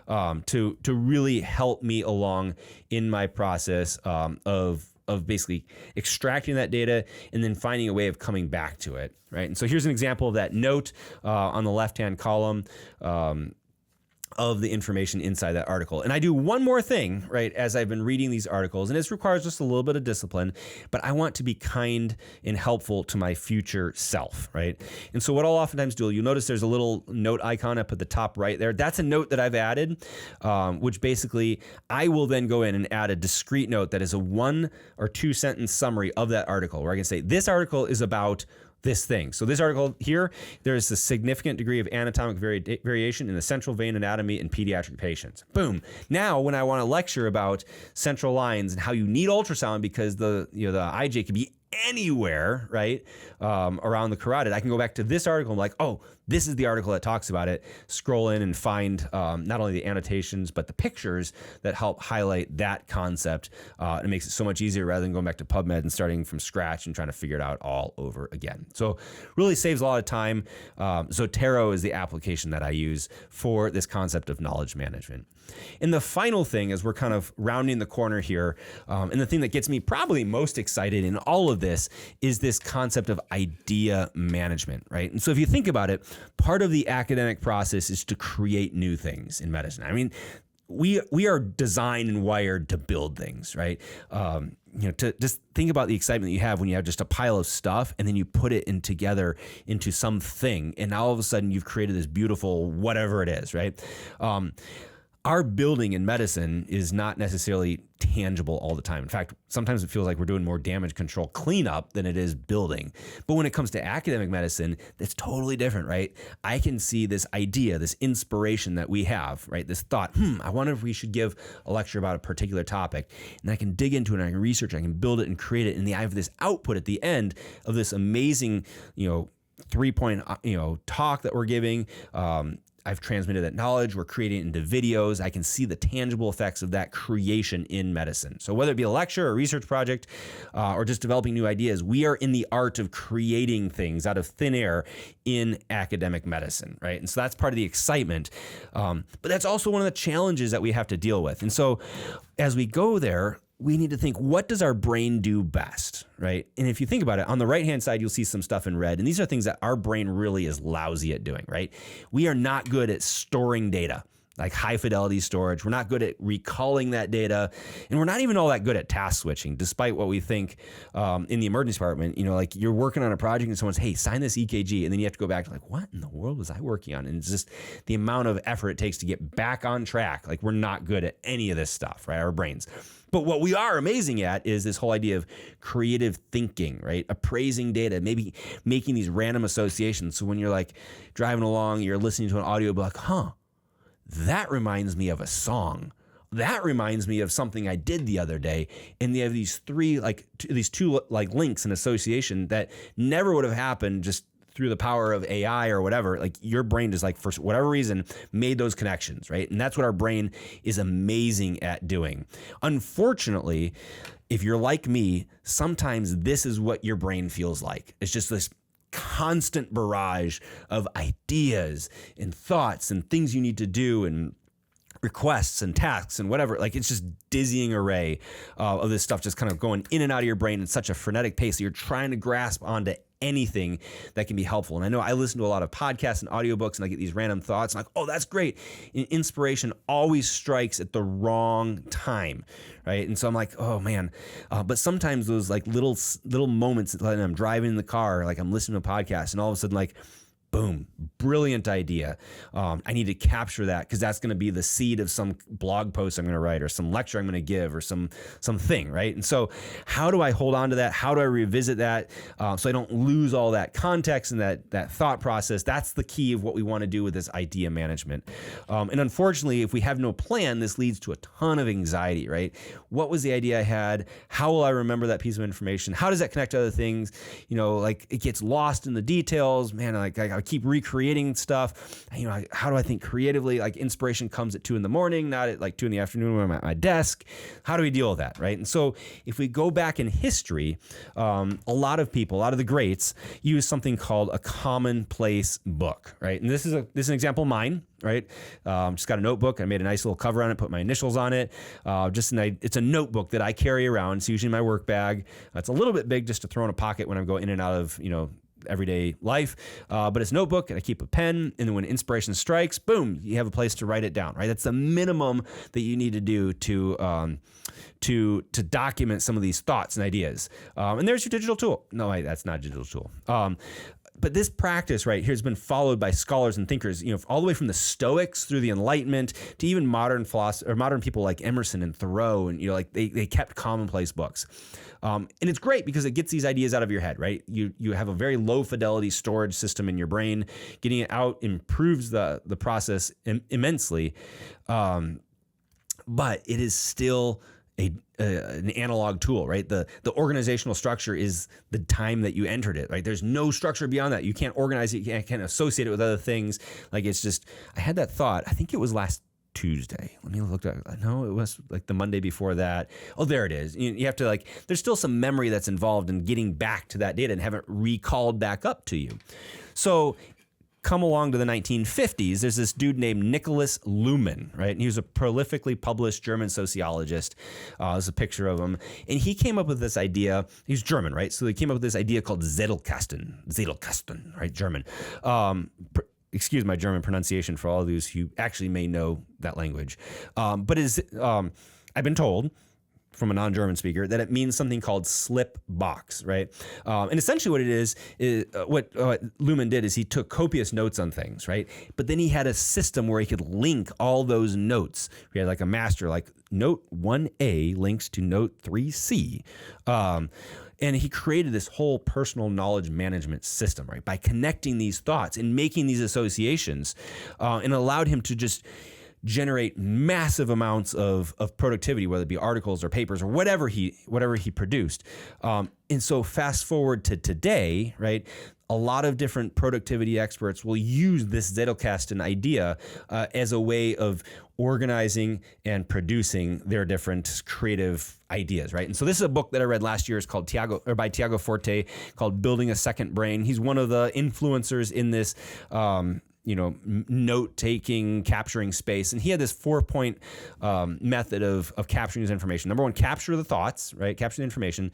[SPEAKER 1] To really help me along in my process of basically extracting that data and then finding a way of coming back to it, right? And so here's an example of that note on the left-hand column of the information inside that article. And I do one more thing, right, as I've been reading these articles, and this requires just a little bit of discipline, but I want to be kind and helpful to my future self, right? And so what I'll oftentimes do, you'll notice there's a little note icon up at the top right there. That's a note that I've added, which basically I will then go in and add a discrete note that is a 1 or 2 sentence summary of that article, where I can say, this article is about this thing. So this article here, there is a significant degree of anatomic variation in the central vein anatomy in pediatric patients. Boom. Now, when I want to lecture about central lines and how you need ultrasound because the IJ can be anywhere, right, around the carotid, I can go back to this article and like, oh, this is the article that talks about it. Scroll in and find not only the annotations, but the pictures that help highlight that concept. It makes it so much easier rather than going back to PubMed and starting from scratch and trying to figure it out all over again. So really saves a lot of time. Zotero is the application that I use for this concept of knowledge management. And the final thing, as we're kind of rounding the corner here, and the thing that gets me probably most excited in all of this is this concept of idea management, right? And so if you think about it, part of the academic process is to create new things in medicine. I mean, we are designed and wired to build things, right? To just think about the excitement that you have when you have just a pile of stuff and then you put it together into something, and now all of a sudden you've created this beautiful whatever it is, right? Our building in medicine is not necessarily tangible all the time. In fact, sometimes it feels like we're doing more damage control cleanup than it is building. But when it comes to academic medicine, that's totally different, right? I can see this idea, this inspiration that we have, right? This thought, I wonder if we should give a lecture about a particular topic. And I can dig into it, and I can research, I can build it and create it. And I have this output at the end of this amazing, 3-point, talk that we're giving. I've transmitted that knowledge. We're creating it into videos. I can see the tangible effects of that creation in medicine. So whether it be a lecture, a research project, or just developing new ideas, we are in the art of creating things out of thin air in academic medicine, right? And so that's part of the excitement. But that's also one of the challenges that we have to deal with. And so as we go there, we need to think, what does our brain do best, right? And if you think about it, on the right-hand side, you'll see some stuff in red. And these are things that our brain really is lousy at doing, right? We are not good at storing data, like high-fidelity storage. We're not good at recalling that data. And we're not even all that good at task switching, despite what we think in the emergency department. Like you're working on a project and someone says, hey, sign this EKG. And then you have to go back to like, what in the world was I working on? And it's just the amount of effort it takes to get back on track. Like we're not good at any of this stuff, right? Our brains. But what we are amazing at is this whole idea of creative thinking, right? Appraising data, maybe making these random associations. So when you're like driving along, you're listening to an audiobook, that reminds me of a song. That reminds me of something I did the other day. And they have these two links in association that never would have happened just through the power of AI or whatever. Like your brain just for whatever reason made those connections, right? And that's what our brain is amazing at doing. Unfortunately, if you're like me, sometimes this is what your brain feels like. It's just this constant barrage of ideas and thoughts and things you need to do and requests and tasks and whatever. Like, it's just dizzying array of this stuff just kind of going in and out of your brain in such a frenetic pace that you're trying to grasp onto anything that can be helpful. And I know I listen to a lot of podcasts and audiobooks, and I get these random thoughts, and I'm like, oh, that's great. And inspiration always strikes at the wrong time, right? And so I'm like, oh man. But sometimes those like little moments, like I'm driving in the car, like I'm listening to a podcast, and all of a sudden, like, boom, brilliant idea. I need to capture that because that's going to be the seed of some blog post I'm going to write, or some lecture I'm going to give, or something, right? And so how do I hold on to that? How do I revisit that so I don't lose all that context and that thought process? That's the key of what we want to do with this idea management. And unfortunately, if we have no plan, this leads to a ton of anxiety, right? What was the idea I had? How will I remember that piece of information? How does that connect to other things? Like, it gets lost in the details, man. Like, I keep recreating stuff. How do I think creatively? Like, inspiration comes at 2 a.m, not at like 2 p.m. when I'm at my desk. How do we deal with that, right? And so if we go back in history, a lot of the greats use something called a commonplace book, right? And this is an example of mine, right? Just got a notebook. I made a nice little cover on it, put my initials on it. It's a notebook that I carry around. It's usually my work bag. It's a little bit big just to throw in a pocket when I'm going in and out of, everyday life, but it's a notebook, and I keep a pen, and then when inspiration strikes, boom, you have a place to write it down, right? That's the minimum that you need to do to document some of these thoughts and ideas. And there's your digital tool. No, that's not a digital tool. But this practice right here has been followed by scholars and thinkers, all the way from the Stoics through the Enlightenment to even modern philosophers or modern people like Emerson and Thoreau, and they kept commonplace books. And it's great because it gets these ideas out of your head, right? You have a very low fidelity storage system in your brain. Getting it out improves the process immensely, but it is still an analog tool, right? The organizational structure is the time that you entered it, right? There's no structure beyond that. You can't organize it. You can't associate it with other things. Like, it's just, I had that thought, I think it was last Tuesday. Let me look at, no, it was like the Monday before that. Oh, there it is. You have to there's still some memory that's involved in getting back to that data and have it recalled back up to you. So come along to the 1950s, there's this dude named Nicholas Luhmann, right? And he was a prolifically published German sociologist. There's a picture of him. And he came up with this idea. He's German, right? So he came up with this idea called Zettelkasten, right? German. Excuse my German pronunciation for all of those who actually may know that language. But I've been told from a non-German speaker that it means something called slip box, right? And essentially what it is what Luhmann did is he took copious notes on things, right? But then he had a system where he could link all those notes. He had like a master, like note 1A links to note 3C. And he created this whole personal knowledge management system, right? By connecting these thoughts and making these associations, and allowed him to just generate massive amounts of productivity, whether it be articles or papers or whatever he produced. And so fast forward to today, right? A lot of different productivity experts will use this Zettelkasten idea as a way of organizing and producing their different creative ideas, right? And so this is a book that I read last year. It's called by Tiago Forte, called Building a Second Brain. He's one of the influencers in this note-taking, capturing space. And he had this 4-point method of capturing his information. Number one, capture the thoughts, right? Capture the information.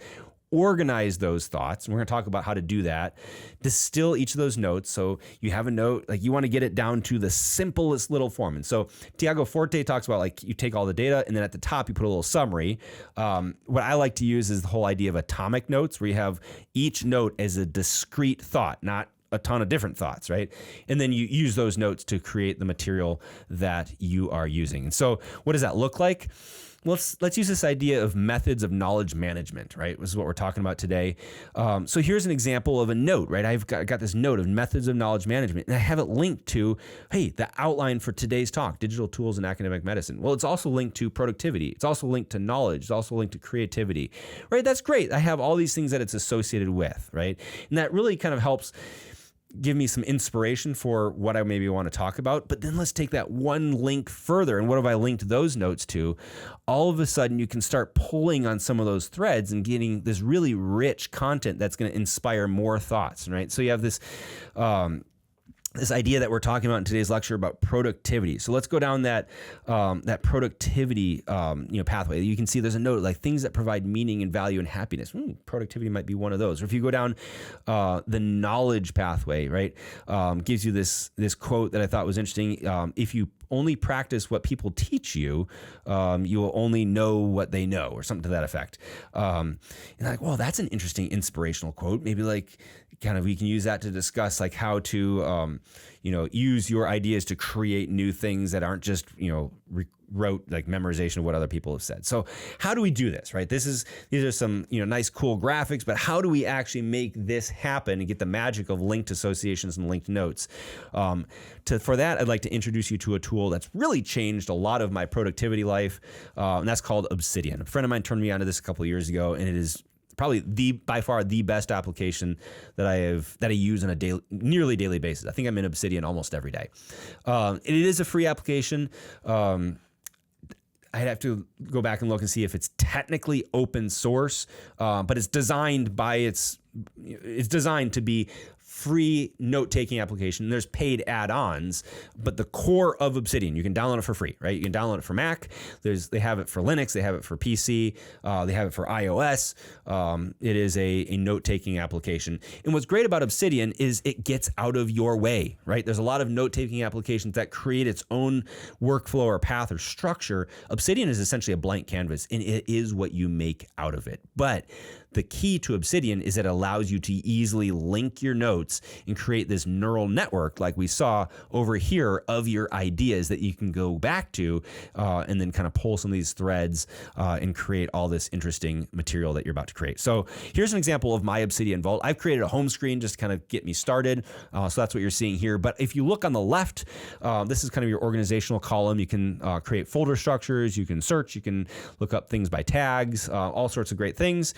[SPEAKER 1] Organize those thoughts. And we're going to talk about how to do that. Distill each of those notes. So you have a note, like you want to get it down to the simplest little form. And so Tiago Forte talks about like you take all the data and then at the top you put a little summary. What I like to use is the whole idea of atomic notes, where you have each note as a discrete thought, not a ton of different thoughts, right? And then you use those notes to create the material that you are using. And so what does that look like? Let's use this idea of methods of knowledge management, right? This is what we're talking about today. So here's an example of a note, right? I've got this note of methods of knowledge management, and I have it linked to, hey, the outline for today's talk, digital tools in academic medicine. Well, it's also linked to productivity. It's also linked to knowledge. It's also linked to creativity, right? That's great. I have all these things that it's associated with, right? And that really kind of helps give me some inspiration for what I maybe want to talk about. But then let's take that one link further. And what have I linked those notes to? All of a sudden, you can start pulling on some of those threads and getting this really rich content that's going to inspire more thoughts, right? So you have this this idea that we're talking about in today's lecture about productivity. So let's go down that productivity pathway. You can see there's a note like things that provide meaning and value and happiness. Productivity might be one of those. Or if you go down the knowledge pathway, right, gives you this quote that I thought was interesting. If you only practice what people teach you, you will only know what they know, or something to that effect. And like, well, that's an interesting inspirational quote. Maybe like kind of we can use that to discuss like how to use your ideas to create new things that aren't just rote like memorization of what other people have said. So how do we do this, right? These are some nice cool graphics, but how do we actually make this happen and get the magic of linked associations and linked notes? For that, I'd like to introduce you to a tool that's really changed a lot of my productivity life, and that's called Obsidian. A friend of mine turned me onto this a couple of years ago, and it is probably by far the best application that I use on a nearly daily basis. I think I'm in Obsidian almost every day. It is a free application. I'd have to go back and look and see if it's technically open source, but it's designed to be free note-taking application. There's paid add-ons, but the core of Obsidian, you can download it for free, right? You can download it for Mac. They have it for Linux. They have it for PC. They have it for iOS. It is a note-taking application. And what's great about Obsidian is it gets out of your way, right? There's a lot of note-taking applications that create its own workflow or path or structure. Obsidian is essentially a blank canvas, and it is what you make out of it. But the key to Obsidian is it allows you to easily link your notes and create this neural network like we saw over here of your ideas that you can go back to and then kind of pull some of these threads and create all this interesting material that you're about to create. So here's an example of my Obsidian Vault. I've created a home screen just to kind of get me started. So that's what you're seeing here. But if you look on the left, this is kind of your organizational column. You can create folder structures. You can search. You can look up things by tags, all sorts of great things.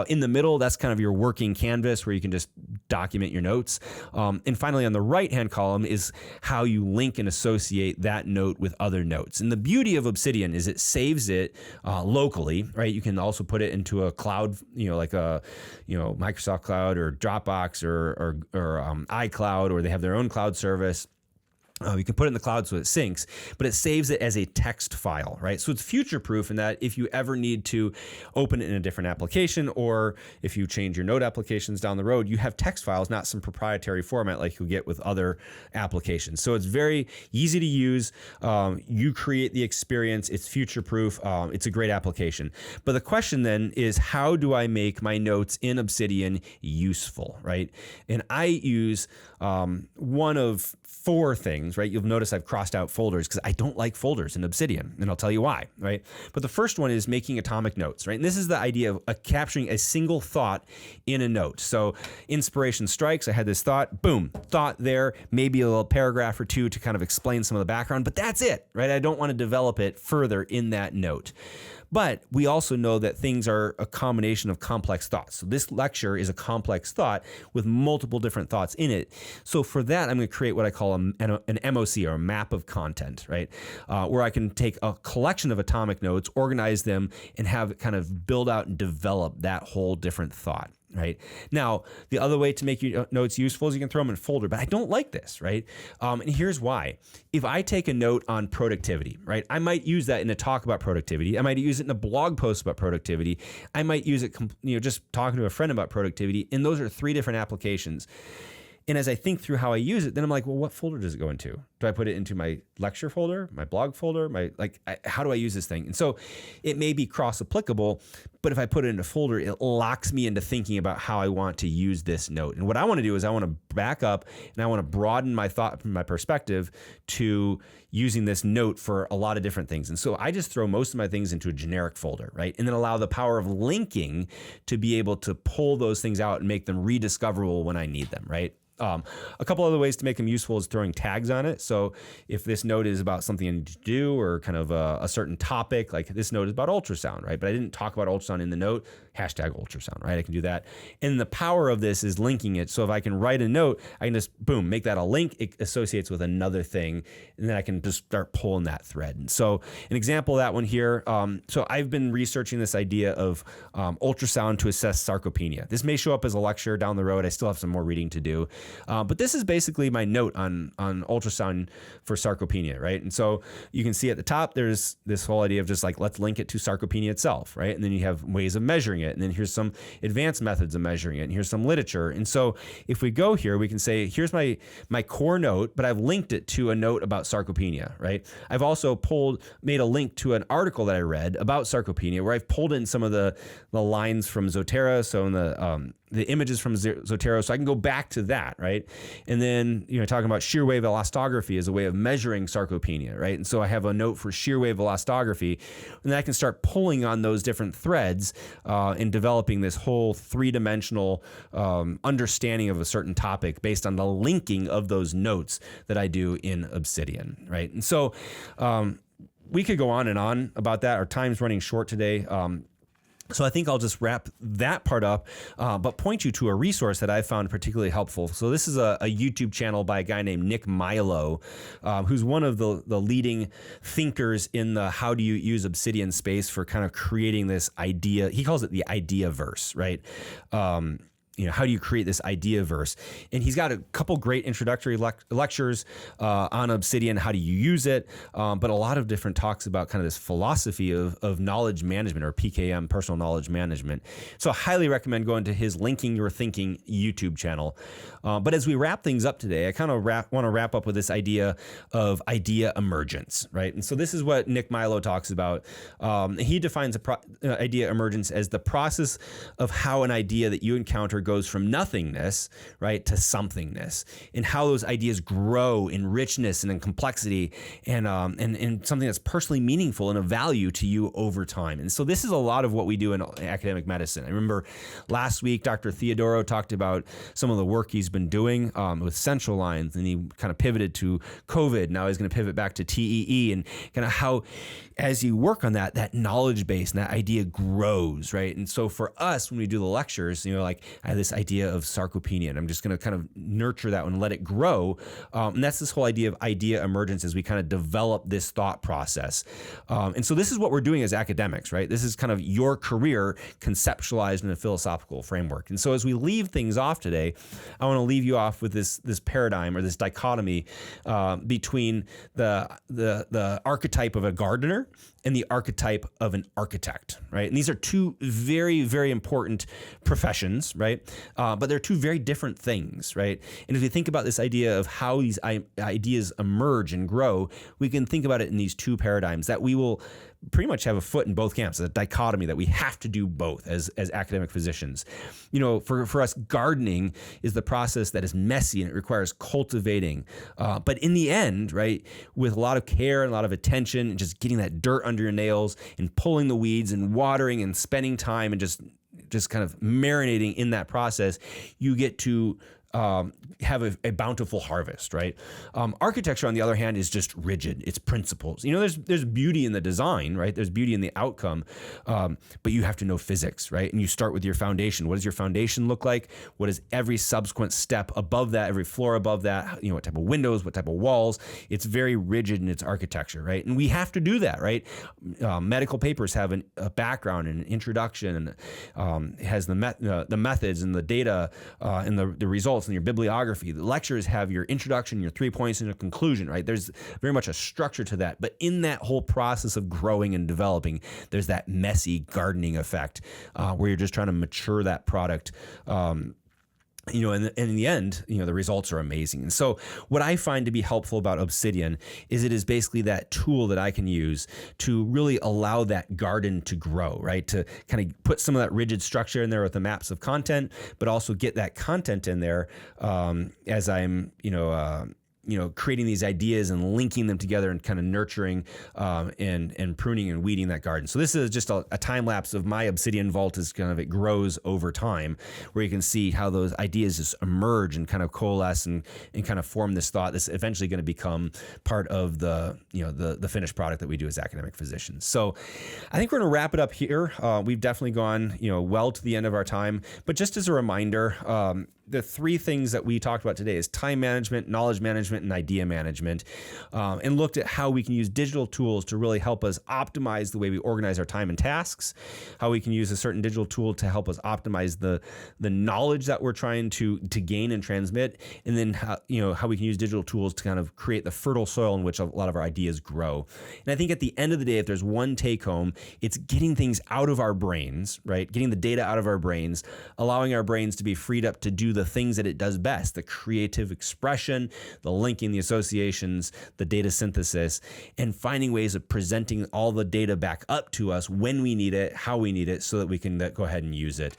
[SPEAKER 1] In the middle, that's kind of your working canvas where you can just document your notes. And finally, on the right-hand column is how you link and associate that note with other notes. And the beauty of Obsidian is it saves it locally, right? You can also put it into a cloud, like a Microsoft Cloud or Dropbox or iCloud, or they have their own cloud service. You can put it in the cloud so it syncs, but it saves it as a text file, right? So it's future-proof in that if you ever need to open it in a different application, or if you change your note applications down the road, you have text files, not some proprietary format like you get with other applications. So it's very easy to use. You create the experience. It's future-proof. It's a great application. But the question then is, how do I make my notes in Obsidian useful, right? And I use one of four things, right? You'll notice I've crossed out folders because I don't like folders in Obsidian, and I'll tell you why, right? But the first one is making atomic notes, right? And this is the idea of capturing a single thought in a note. So inspiration strikes, I had this thought, boom, thought there, maybe a little paragraph or two to kind of explain some of the background, but that's it, right? I don't want to develop it further in that note. But we also know that things are a combination of complex thoughts. So this lecture is a complex thought with multiple different thoughts in it. So for that, I'm going to create what I call an MOC, or a map of content, right? Where I can take a collection of atomic notes, organize them, and have it kind of build out and develop that whole different thought. Right now, the other way to make your notes useful is you can throw them in a folder, but I don't like this, right? And here's why. If I take a note on productivity, right, I might use that in a talk about productivity. I might use it in a blog post about productivity. I might use it, just talking to a friend about productivity. And those are three different applications. And as I think through how I use it, then I'm like, well, what folder does it go into? Do I put it into my lecture folder, my blog folder, how do I use this thing? And so it may be cross-applicable, but if I put it in a folder, it locks me into thinking about how I want to use this note. And what I want to do is I want to back up and I want to broaden my thought, my perspective to using this note for a lot of different things. And so I just throw most of my things into a generic folder, right? And then allow the power of linking to be able to pull those things out and make them rediscoverable when I need them, right? A couple other ways to make them useful is throwing tags on it. So if this note is about something I need to do or kind of a certain topic, like this note is about ultrasound, right? But I didn't talk about ultrasound in the note, hashtag ultrasound, right? I can do that. And the power of this is linking it. So if I can write a note, I can just, boom, make that a link. It associates with another thing. And then I can just start pulling that thread. And so an example of that one here. So I've been researching this idea of ultrasound to assess sarcopenia. This may show up as a lecture down the road. I still have some more reading to do. But this is basically my note on ultrasound for sarcopenia, right? And so you can see at the top, there's this whole idea of just like, let's link it to sarcopenia itself, right? And then you have ways of measuring it. And then here's some advanced methods of measuring it. And here's some literature. And so if we go here, we can say, here's my core note, but I've linked it to a note about sarcopenia, right? I've also made a link to an article that I read about sarcopenia where I've pulled in some of the lines from Zotero. So in the images from Zotero, so I can go back to that, right? And then, talking about shear wave elastography as a way of measuring sarcopenia, right? And so I have a note for shear wave elastography, and then I can start pulling on those different threads and developing this whole three-dimensional understanding of a certain topic based on the linking of those notes that I do in Obsidian, right? And so we could go on and on about that. Our time's running short today. So I think I'll just wrap that part up, but point you to a resource that I found particularly helpful. So this is a YouTube channel by a guy named Nick Milo, who's one of the leading thinkers in the how do you use Obsidian space for kind of creating this idea. He calls it the idea verse, right? How do you create this idea verse? And he's got a couple great introductory lectures on Obsidian. How do you use it? But a lot of different talks about kind of this philosophy of knowledge management, or PKM, personal knowledge management. So I highly recommend going to his Linking Your Thinking YouTube channel. But as we wrap things up today, I kind of want to wrap up with this idea of idea emergence, right? And so this is what Nick Milo talks about. He defines idea emergence as the process of how an idea that you encounter goes from nothingness, right, to somethingness, and how those ideas grow in richness and in complexity and something that's personally meaningful and of value to you over time. And so this is a lot of what we do in academic medicine. I remember last week, Dr. Theodoro talked about some of the work he's been doing with central lines, and he kind of pivoted to COVID. Now he's going to pivot back to TEE, and kind of how, as you work on that knowledge base and that idea grows, right? And so for us, when we do the lectures, like I have this idea of sarcopenia, and I'm just going to kind of nurture that one and let it grow. And that's this whole idea of idea emergence as we kind of develop this thought process. And so this is what we're doing as academics, right? This is kind of your career conceptualized in a philosophical framework. And so as we leave things off today, I want to leave you off with this paradigm, or this dichotomy between the archetype of a gardener and the archetype of an architect, right? And these are two very, very important professions, right? But they're two very different things, right? And if we think about this idea of how these ideas emerge and grow, we can think about it in these two paradigms that we will pretty much have a foot in both camps, a dichotomy that we have to do both as academic physicians. For us, gardening is the process that is messy and it requires cultivating. But in the end, right, with a lot of care and a lot of attention and just getting that dirt under your nails and pulling the weeds and watering and spending time and just kind of marinating in that process, you get to have a bountiful harvest, right? Architecture, on the other hand, is just rigid. It's principles. There's beauty in the design, right? There's beauty in the outcome, but you have to know physics, right? And you start with your foundation. What does your foundation look like? What is every subsequent step above that, every floor above that? What type of windows, what type of walls? It's very rigid in its architecture, right? And we have to do that, right? Medical papers have a background and an introduction, and it has the methods and the data and the results and your bibliography. The lectures have your introduction, your 3 points, and a conclusion, right? There's very much a structure to that. But in that whole process of growing and developing, there's that messy gardening effect where you're just trying to mature that product. And in the end, the results are amazing. And so what I find to be helpful about Obsidian is it is basically that tool that I can use to really allow that garden to grow, right? To kind of put some of that rigid structure in there with the maps of content, but also get that content in there as I'm, creating these ideas and linking them together and kind of nurturing and pruning and weeding that garden. So this is just a time lapse of my Obsidian Vault as kind of it grows over time, where you can see how those ideas just emerge and kind of coalesce and kind of form this thought that's eventually going to become part of the finished product that we do as academic physicians. So I think we're going to wrap it up here. We've definitely gone well to the end of our time, but just as a reminder, the three things that we talked about today is time management, knowledge management, and idea management, and looked at how we can use digital tools to really help us optimize the way we organize our time and tasks, how we can use a certain digital tool to help us optimize the knowledge that we're trying to gain and transmit, and then how we can use digital tools to kind of create the fertile soil in which a lot of our ideas grow. And I think at the end of the day, if there's one take home, it's getting things out of our brains, right? Getting the data out of our brains, allowing our brains to be freed up to do the things that it does best, the creative expression, the linking, the associations, the data synthesis, and finding ways of presenting all the data back up to us when we need it, how we need it, so that we can go ahead and use it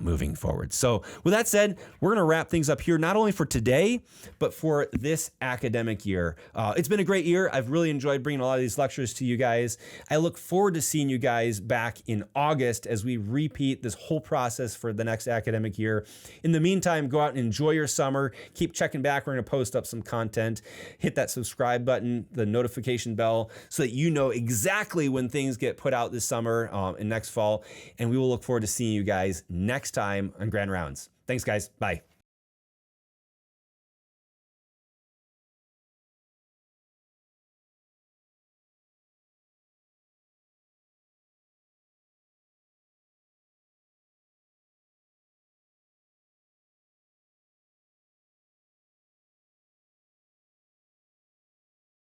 [SPEAKER 1] moving forward. So with that said, we're going to wrap things up here, not only for today, but for this academic year. It's been a great year. I've really enjoyed bringing a lot of these lectures to you guys. I look forward to seeing you guys back in August as we repeat this whole process for the next academic year. In the meantime, go out and enjoy your summer. Keep checking back. We're going to post up some content. Hit that subscribe button, the notification bell, so that you know exactly when things get put out this summer and next fall. And we will look forward to seeing you guys next time on Grand Rounds. Thanks, guys. Bye.